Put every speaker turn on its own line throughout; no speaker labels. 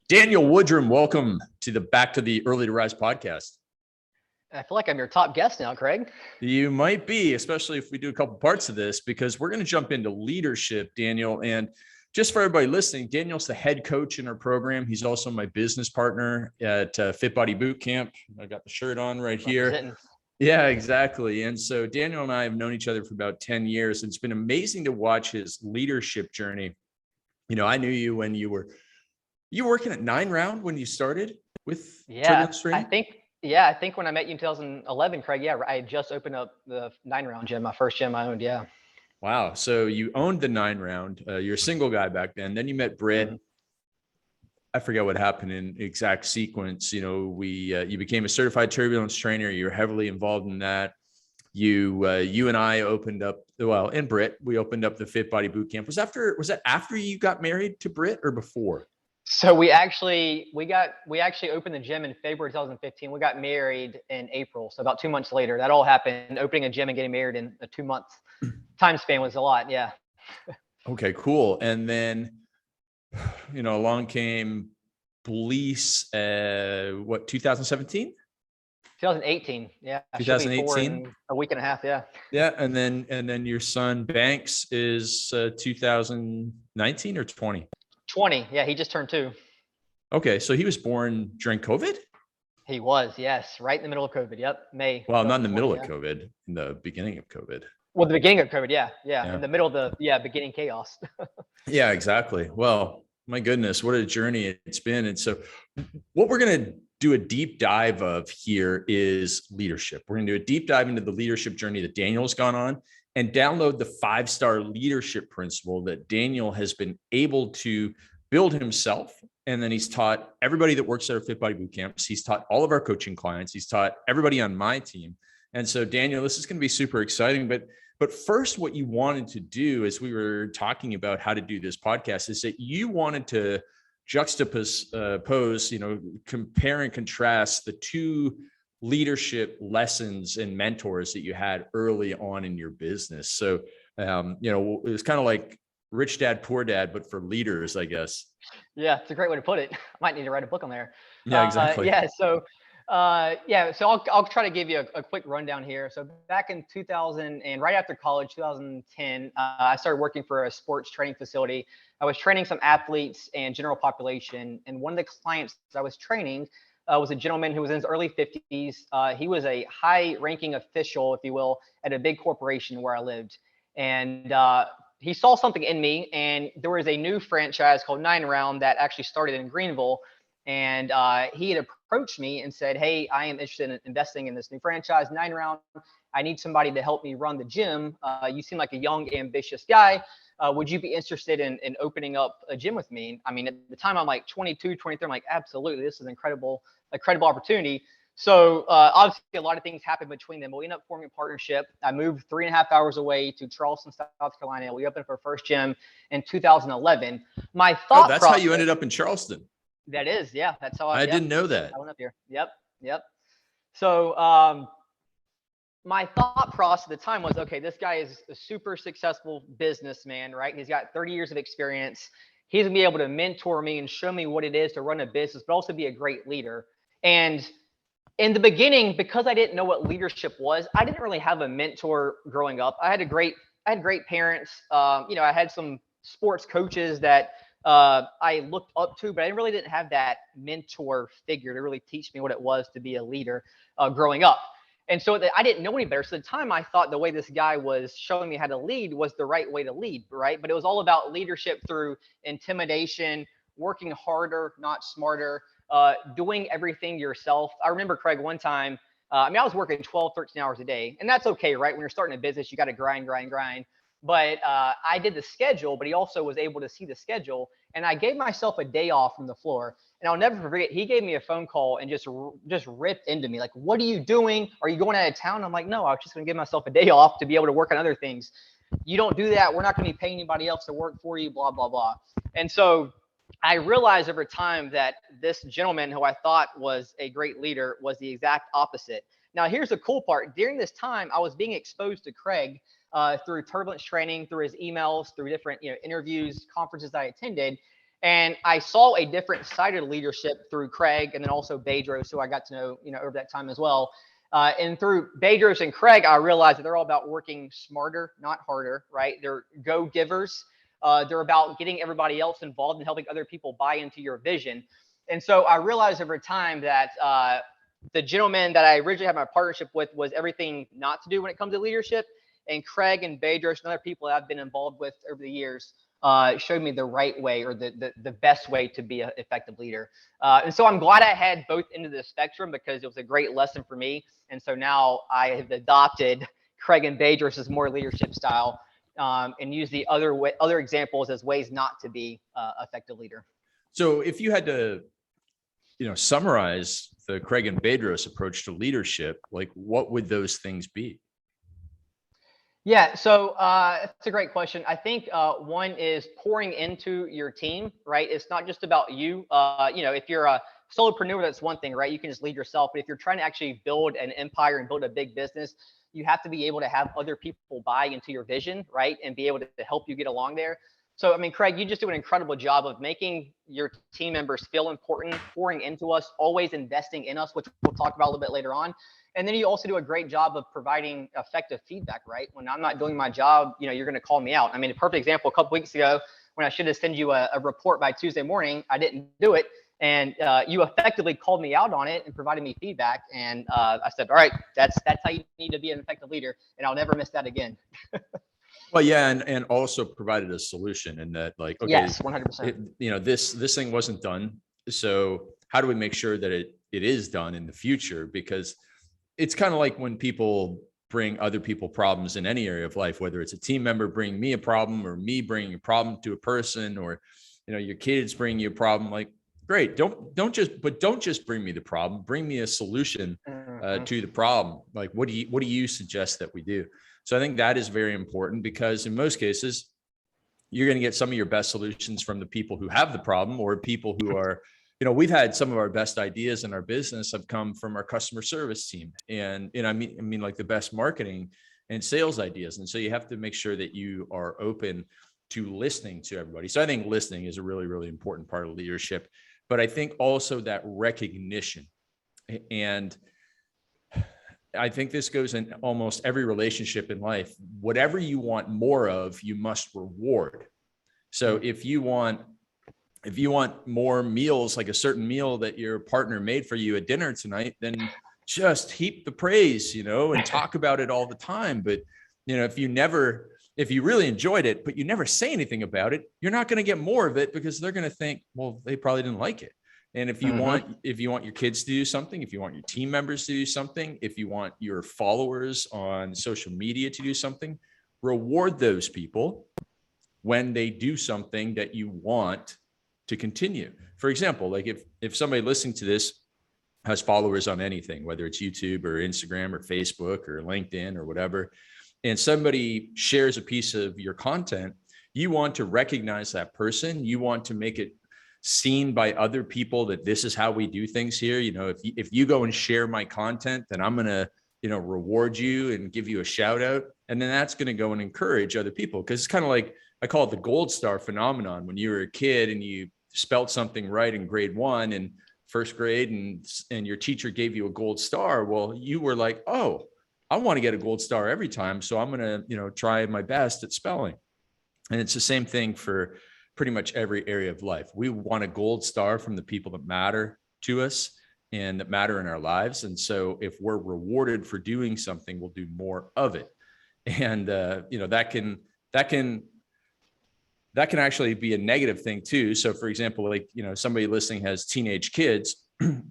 Daniel Woodrum, welcome to the Back to the Early to Rise podcast.
I feel like I'm your top guest now, Craig.
You might be, especially if we do a couple parts of this, because we're going to jump into leadership, Daniel. And just for everybody listening, Daniel's the head coach in our program. He's also my business partner at Fit Body Boot Camp. I got the shirt on right here. Yeah, exactly. And so Daniel and I have known each other for about 10 years. And it's been amazing to watch his leadership journey. You know, I knew you when you were working at 9 Round when you started with turbulence training?
I think when I met you in 2011, Craig, I had just opened up the 9 Round gym, my first gym I owned. Yeah.
Wow. So you owned the 9 Round. You're a single guy back then. Then you met Britt. Mm-hmm. I forget what happened in exact sequence. You know, you became a certified turbulence trainer. You're heavily involved in that. You and I opened up, and Britt, we opened up the Fit Body Boot Camp. Was that after you got married to Britt or before?
So we actually opened the gym in February 2015. We got married in April. So about 2 months later, that all happened. Opening a gym and getting married in a 2-month time span was a lot. Yeah.
Okay, cool. And then, you know, along came Police, 2017?
2018. Yeah.
2018.
A week and a half. Yeah.
Yeah. And then your son Banks is 2019 or 20?
20. Yeah, he just turned 2.
Okay, so he was born during COVID?
He was, yes, right in the middle of COVID. Yep, May.
Well, not in the middle of COVID, in the beginning of COVID.
Well, the beginning of COVID, yeah. In the middle of the beginning chaos.
Yeah, exactly. Well, my goodness, what a journey it's been. And so what we're going to do a deep dive of here is leadership. We're going to do a deep dive into the leadership journey that Daniel's gone on, and download the 5-star leadership principle that Daniel has been able to build himself. And then he's taught everybody that works at our Fit Body Boot Camps. He's taught all of our coaching clients. He's taught everybody on my team. And so Daniel, this is going to be super exciting. But first, what you wanted to do, as we were talking about how to do this podcast, is that you wanted to juxtapose, compare and contrast the 2 leadership lessons and mentors that you had early on in your business. So, it was kind of like Rich Dad, Poor Dad, but for leaders, I guess.
Yeah, it's a great way to put it. I might need to write a book on there.
Yeah, exactly.
So I'll try to give you a quick rundown here. So back in 2000 and right after college, 2010, I started working for a sports training facility. I was training some athletes and general population. And one of the clients I was training was a gentleman who was in his early 50s. He was a high-ranking official, if you will, at a big corporation where I lived. And he saw something in me, and there was a new franchise called 9 Round that actually started in Greenville. And he had approached me and said, "Hey, I am interested in investing in this new franchise, 9 Round. I need somebody to help me run the gym. You seem like a young, ambitious guy. Would you be interested in opening up a gym with me?" I mean, at the time I'm like 22, 23. I'm like, absolutely, this is a credible opportunity. So obviously a lot of things happened between them, but we ended up forming a partnership. I moved 3.5 hours away to Charleston, South Carolina. We opened up our first gym in 2011. My thought
that's
process,
how you ended up in Charleston.
That is, yeah. That's how
I didn't know that.
I went up here. Yep. So my thought process at the time was, okay, this guy is a super successful businessman, right? He's got 30 years of experience. He's gonna be able to mentor me and show me what it is to run a business, but also be a great leader. And in the beginning, because I didn't know what leadership was, I didn't really have a mentor growing up. I had great parents. I had some sports coaches that I looked up to, but I really didn't have that mentor figure to really teach me what it was to be a leader growing up. And so I didn't know any better. So at the time, I thought the way this guy was showing me how to lead was the right way to lead, right? But it was all about leadership through intimidation, working harder, not smarter, doing everything yourself. I remember, Craig, one time, I was working 12, 13 hours a day, and that's okay, right? When you're starting a business, you got to grind. But I did the schedule, but he also was able to see the schedule, and I gave myself a day off from the floor. And I'll never forget, he gave me a phone call and just ripped into me. Like, "What are you doing? Are you going out of town?" I'm like, "No, I was just going to give myself a day off to be able to work on other things. You don't do that. We're not going to be paying anybody else to work for you, blah, blah, blah." And so I realized over time that this gentleman who I thought was a great leader was the exact opposite. Now, here's the cool part. During this time, I was being exposed to Craig through turbulence training, through his emails, through different interviews, conferences I attended. And I saw a different side of leadership through Craig and then also Bedros, who I got to know, over that time as well. And through Bedros and Craig, I realized that they're all about working smarter, not harder, right? They're go-givers. They're about getting everybody else involved and helping other people buy into your vision. And so I realized over time that the gentleman that I originally had my partnership with was everything not to do when it comes to leadership. And Craig and Bedros and other people that I've been involved with over the years showed me the right way, or the best way to be an effective leader. And so I'm glad I had both ends of the spectrum, because it was a great lesson for me. And so now I have adopted Craig and Bedros' more leadership style, and use the other examples as ways not to be effective leader.
So if you had to, summarize the Craig and Bedros approach to leadership, like what would those things be?
Yeah, so that's a great question. I think one is pouring into your team, right? It's not just about you. If you're a solopreneur, that's one thing, right? You can just lead yourself. But if you're trying to actually build an empire and build a big business, you have to be able to have other people buy into your vision, right? And be able to help you get along there. So, I mean, Craig, you just do an incredible job of making your team members feel important, pouring into us, always investing in us, which we'll talk about a little bit later on. And then you also do a great job of providing effective feedback, right? When I'm not doing my job, you're going to call me out. I mean, a perfect example, a couple weeks ago, when I should have sent you a report by Tuesday morning, I didn't do it. And you effectively called me out on it and provided me feedback. And I said, all right, that's how you need to be an effective leader. And I'll never miss that again.
Well, yeah, and also provided a solution, and that, like, okay,
yes, 100%.
This thing wasn't done. So how do we make sure that it is done in the future? Because it's kind of like when people bring other people problems in any area of life, whether it's a team member bringing me a problem, or me bringing a problem to a person, or, your kids bring you a problem. Like, great. Don't just bring me the problem, bring me a solution to the problem. Like, what do you suggest that we do? So I think that is very important, because in most cases, you're going to get some of your best solutions from the people who have the problem, or people who are, we've had some of our best ideas in our business have come from our customer service team, and I mean like the best marketing and sales ideas. And so you have to make sure that you are open to listening to everybody. So I think listening is a really, really important part of leadership. But I think also that recognition, and I think this goes in almost every relationship in life. Whatever you want more of, you must reward. So if you want more meals, like a certain meal that your partner made for you at dinner tonight, then just heap the praise, and talk about it all the time. But, if you really enjoyed it, but you never say anything about it, you're not going to get more of it, because they're going to think, well, they probably didn't like it. And if you want your kids to do something, if you want your team members to do something, if you want your followers on social media to do something, reward those people when they do something that you want to continue. For example, like if somebody listening to this has followers on anything, whether it's YouTube or Instagram or Facebook or LinkedIn or whatever, and somebody shares a piece of your content, you want to recognize that person. You want to make it seen by other people that this is how we do things here. If you go and share my content, then I'm going to, reward you and give you a shout out. And then that's going to go and encourage other people. Cause it's kind of like, I call it the gold star phenomenon. When you were a kid and you spelt something right in grade 1 and first grade, and your teacher gave you a gold star. Well, you were like, oh, I want to get a gold star every time. So I'm going to, try my best at spelling. And it's the same thing for pretty much every area of life. We want a gold star from the people that matter to us and that matter in our lives. And so if we're rewarded for doing something, we'll do more of it. And, that can actually be a negative thing too. So for example, like, somebody listening has teenage kids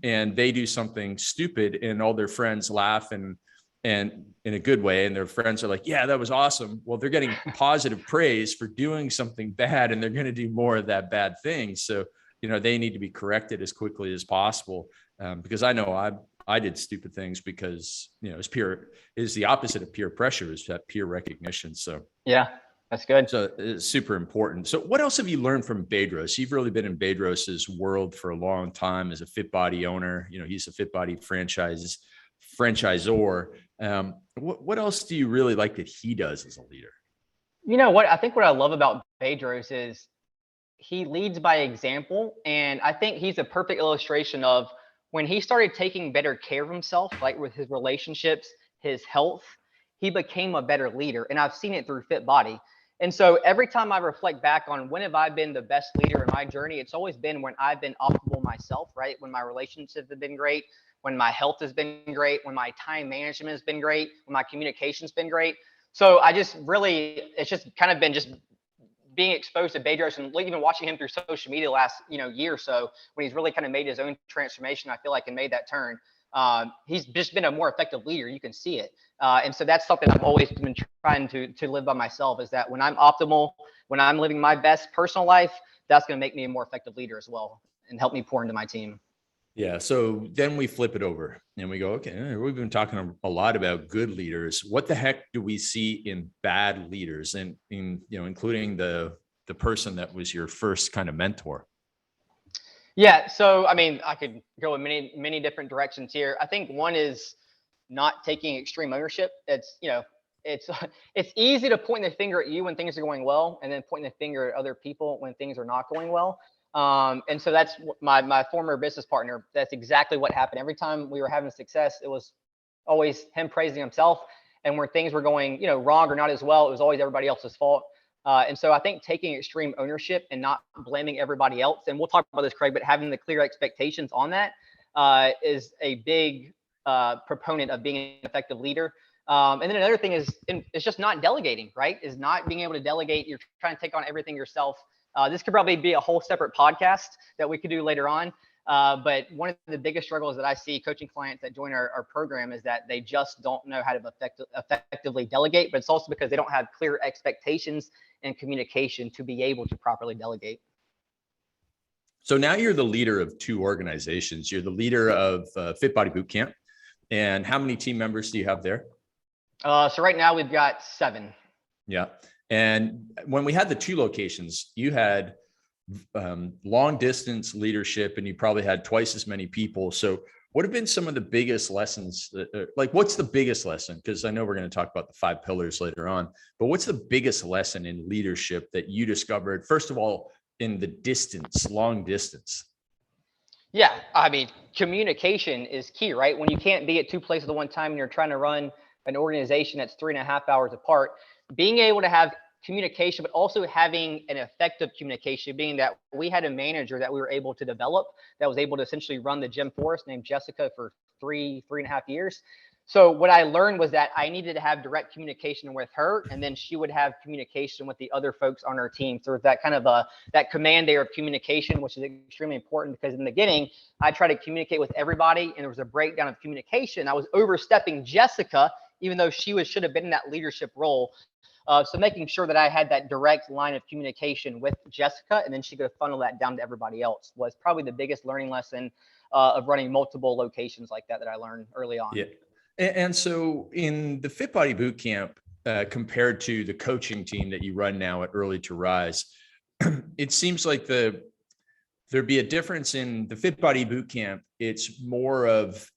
and they do something stupid and all their friends laugh and in a good way. And their friends are like, yeah, that was awesome. Well, they're getting positive praise for doing something bad, and they're going to do more of that bad thing. So, they need to be corrected as quickly as possible. Because I know I did stupid things because, is the opposite of peer pressure, is that peer recognition. So,
yeah. That's good.
So it's super important. So what else have you learned from Bedros? You've really been in Bedros's world for a long time as a Fit Body owner. He's a Fit Body franchisor. What else do you really like that he does as a leader?
You know what? I think what I love about Bedros is he leads by example. And I think he's a perfect illustration of when he started taking better care of himself, like with his relationships, his health, he became a better leader. And I've seen it through Fit Body. And so every time I reflect back on when have I been the best leader in my journey, it's always been when I've been optimal myself, right? When my relationships have been great, when my health has been great, when my time management has been great, when my communication's been great. So I just really, it's just kind of been just being exposed to Bedros and even watching him through social media last, year or so, when he's really kind of made his own transformation, I feel like, and made that turn. He's just been a more effective leader. You can see it. And so that's something I've always been trying to live by myself, is that when I'm optimal, when I'm living my best personal life, that's going to make me a more effective leader as well and help me pour into my team.
Yeah. So then we flip it over and we go, okay, we've been talking a lot about good leaders. What the heck do we see in bad leaders, and including the person that was your first kind of mentor?
Yeah. So, I mean, I could go in many different directions here. I think one is not taking extreme ownership. It's, it's easy to point the finger at you when things are going well, and then pointing the finger at other people when things are not going well. And so that's my former business partner. That's exactly what happened. Every time we were having success, it was always him praising himself. And where things were going, wrong or not as well, it was always everybody else's fault. And so I think taking extreme ownership and not blaming everybody else, and we'll talk about this, Craig, but having the clear expectations on that is a big proponent of being an effective leader. And then another thing is, it's just not delegating, right? Is not being able to delegate. You're trying to take on everything yourself. This could probably be a whole separate podcast that we could do later on. But one of the biggest struggles that I see coaching clients that join our program is that they just don't know how to effectively delegate, but it's also because they don't have clear expectations and communication to be able to properly delegate.
So now you're the leader of two organizations. You're the leader of Fit Body Bootcamp. And how many team members do you have there?
So right now we've got 7.
Yeah. And when we had the 2 locations, you had long distance leadership, and you probably had twice as many people. So what have been some of the biggest lessons? What's the biggest lesson? Because I know we're going to talk about the 5 pillars later on, but what's the biggest lesson in leadership that you discovered, first of all, in the long distance?
Yeah. I mean, communication is key, right? When you can't be at 2 places at one time and you're trying to run an organization that's 3.5 hours apart, being able to have communication, but also having an effective communication, being that we had a manager that we were able to develop that was able to essentially run the gym for us, named Jessica, for 3.5 years. So what I learned was that I needed to have direct communication with her, and then she would have communication with the other folks on her team. So that kind of that command there of communication, which is extremely important, because in the beginning, I tried to communicate with everybody and there was a breakdown of communication. I was overstepping Jessica, even though she should have been in that leadership role. So making sure that I had that direct line of communication with Jessica, and then she could funnel that down to everybody else, was probably the biggest learning lesson of running multiple locations like that I learned early on.
Yeah. And so in the Fit Body Bootcamp, compared to the coaching team that you run now at Early to Rise, it seems like there'd be a difference in the Fit Body Bootcamp. It's more of,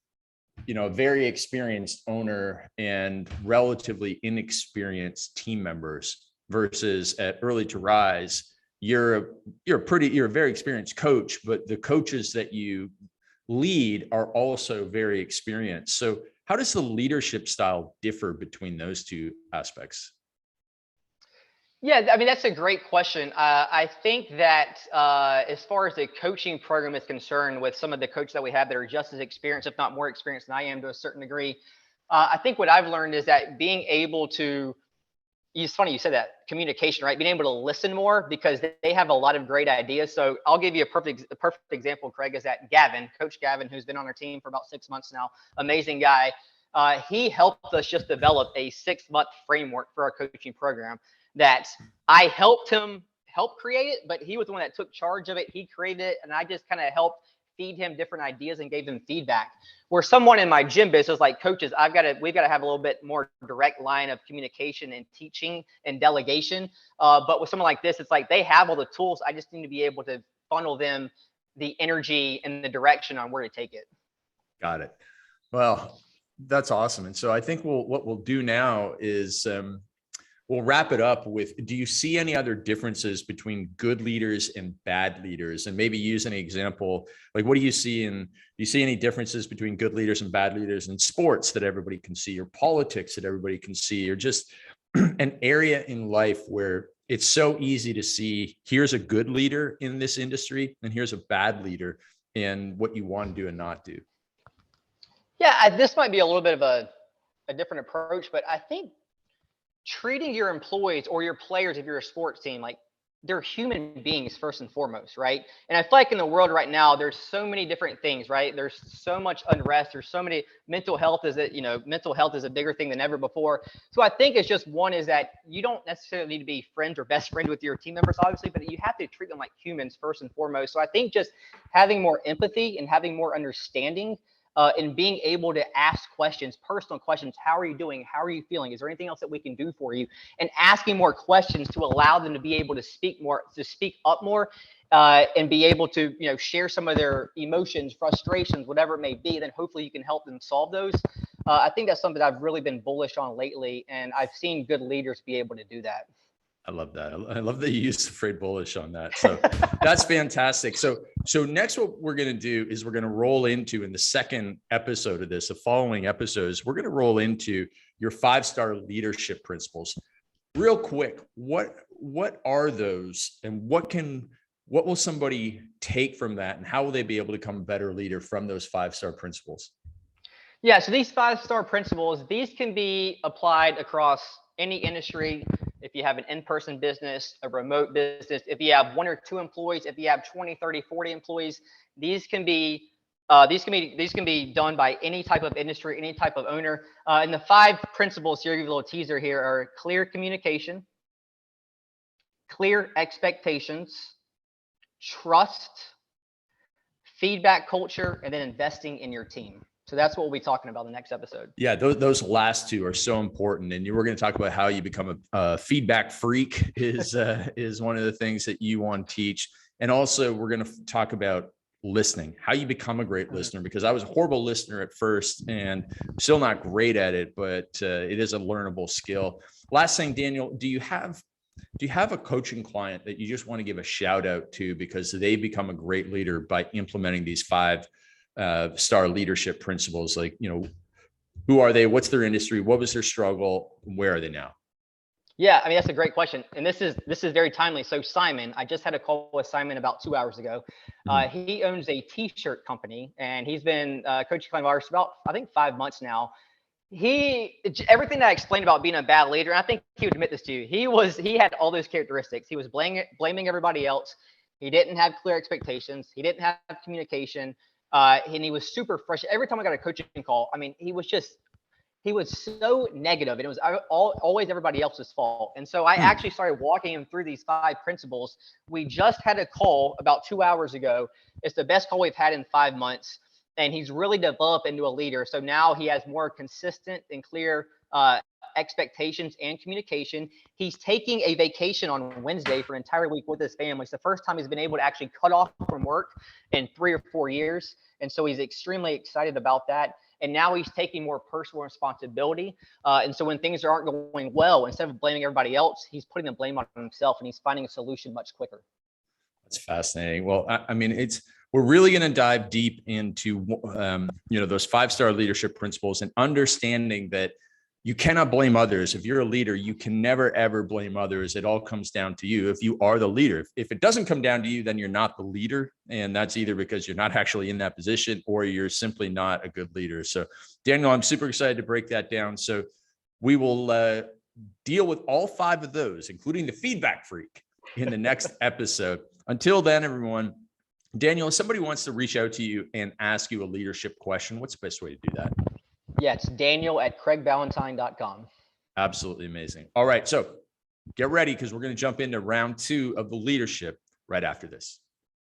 a very experienced owner and relatively inexperienced team members, versus at Early to Rise, you're a very experienced coach, but the coaches that you lead are also very experienced. So how does the leadership style differ between those two aspects?
Yeah, I mean, that's a great question. I think that as far as the coaching program is concerned, with some of the coaches that we have that are just as experienced, if not more experienced than I am to a certain degree, I think what I've learned is that being able to, it's funny you said that, communication, right? Being able to listen more, because they have a lot of great ideas. So I'll give you a perfect example, Craig, is that Coach Gavin, who's been on our team for about 6 months now, amazing guy. He helped us just develop a 6-month framework for our coaching program that I helped him create it, but he was the one that took charge of it. He created it, and I just kind of helped feed him different ideas and gave him feedback. Where someone in my gym business, like coaches, we've got to have a little bit more direct line of communication and teaching and delegation. But with someone like this, it's like they have all the tools. I just need to be able to funnel them the energy and the direction on where to take it.
Got it. Well, that's awesome. And so I think what we'll do now is we'll wrap it up with, do you see any other differences between good leaders and bad leaders? And maybe use an example, like what do you see do you see any differences between good leaders and bad leaders in sports that everybody can see, or politics that everybody can see, or just an area in life where it's so easy to see, here's a good leader in this industry and here's a bad leader, and what you want to do and not do?
Yeah, this might be a little bit of a different approach, but I think treating your employees or your players, if you're a sports team, like they're human beings first and foremost, right? And I feel like in the world right now, there's so many different things, right? There's so much unrest. There's so many mental health is a bigger thing than ever before. So I think it's just one is that you don't necessarily need to be friends or best friends with your team members, obviously, but you have to treat them like humans first and foremost. So I think just having more empathy and having more understanding and being able to ask questions, personal questions. How are you doing? How are you feeling? Is there anything else that we can do for you? And asking more questions to allow them to be able to speak up more, and be able to, share some of their emotions, frustrations, whatever it may be. Then hopefully you can help them solve those. I think that's something that I've really been bullish on lately, and I've seen good leaders be able to do that.
I love that. I love that you used the phrase bullish on that. So that's fantastic. So next, what we're going to do is we're going to roll into, in the second episode of this, the following episodes, we're going to roll into your 5-star leadership principles. Real quick, what are those, and what will somebody take from that, and how will they be able to become a better leader from those 5-star principles?
Yeah, so these 5-star principles, these can be applied across any industry. If you have an in-person business, a remote business, if you have 1 or 2 employees, if you have 20, 30, 40 employees, these can be done by any type of industry, any type of owner. And the 5 principles here, give you a little teaser here, are clear communication, clear expectations, trust, feedback culture, and then investing in your team. So that's what we'll be talking about in the next episode.
Yeah, those last 2 are so important. And we're going to talk about how you become a feedback freak is one of the things that you want to teach. And also we're going to talk about listening, how you become a great listener, because I was a horrible listener at first and still not great at it, but it is a learnable skill. Last thing, Daniel, do you have a coaching client that you just want to give a shout out to because they become a great leader by implementing these 5-star leadership principles? Like, who are they? What's their industry? What was their struggle? Where are they now?
Yeah, I mean, that's a great question. And this is very timely. So Simon, I just had a call with Simon about 2 hours ago. He owns a t-shirt company, and he's been a coaching client of ours for about, I think, 5 months now. Everything that I explained about being a bad leader, and I think he would admit this to you, he had all those characteristics. He was blaming everybody else. He didn't have clear expectations. He didn't have communication. And he was super frustrated. Every time I got a coaching call, I mean, he was so negative, and it was always everybody else's fault. And so I actually started walking him through these 5 principles. We just had a call about 2 hours ago. It's the best call we've had in 5 months, and he's really developed into a leader. So now he has more consistent and clear expectations and communication. He's taking a vacation on Wednesday for an entire week with his family. It's the first time he's been able to actually cut off from work in 3 or 4 years. And so he's extremely excited about that. And now he's taking more personal responsibility. And so when things aren't going well, instead of blaming everybody else, he's putting the blame on himself, and he's finding a solution much quicker.
That's fascinating. Well, I mean, we're really going to dive deep into, those 5-star leadership principles, and understanding that you cannot blame others. If you're a leader, you can never, ever blame others. It all comes down to you. If you are the leader, if it doesn't come down to you, then you're not the leader. And that's either because you're not actually in that position, or you're simply not a good leader. So Daniel, I'm super excited to break that down. So we will deal with all 5 of those, including the feedback freak, in the next episode. Until then, everyone, Daniel, if somebody wants to reach out to you and ask you a leadership question, what's the best way to do that?
Yeah, it's Daniel@CraigBallantyne.com.
Absolutely amazing. All right. So get ready, because we're going to jump into round 2 of the leadership right after this.